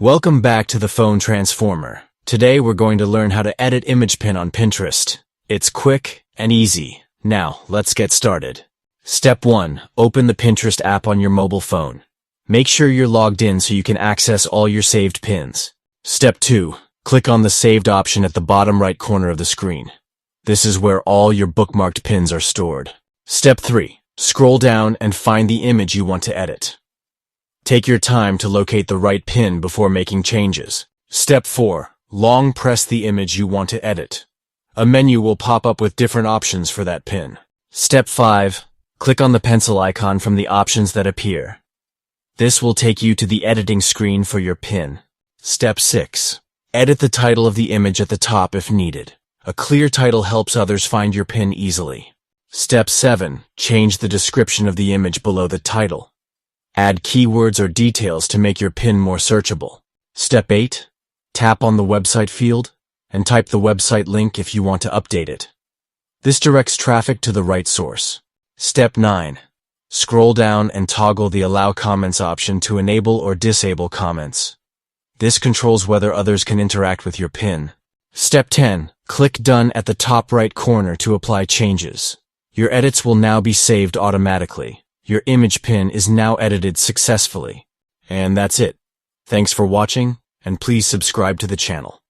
Welcome back to the Phone Transformer. Today we're going to learn how to edit image pin on Pinterest. It's quick and easy. Now, let's get started. Step 1. Open the Pinterest app on your mobile phone. Make sure you're logged in so you can access all your saved pins. Step 2. Click on the Saved option at the bottom right corner of the screen. This is where all your bookmarked pins are stored. Step 3. Scroll down and find the image you want to edit. Take your time to locate the right pin before making changes. Step 4. Long press the image you want to edit. A menu will pop up with different options for that pin. Step 5. Click on the pencil icon from the options that appear. This will take you to the editing screen for your pin. Step 6. Edit the title of the image at the top if needed. A clear title helps others find your pin easily. Step 7. Change the description of the image below the title. Add keywords or details to make your pin more searchable. Step 8. Tap on the website field and type the website link if you want to update it. This directs traffic to the right source. Step 9. Scroll down and toggle the Allow Comments option to enable or disable comments. This controls whether others can interact with your pin. Step 10. Click Done at the top right corner to apply changes. Your edits will now be saved automatically. Your image pin is now edited successfully. And that's it. Thanks for watching, and please subscribe to the channel.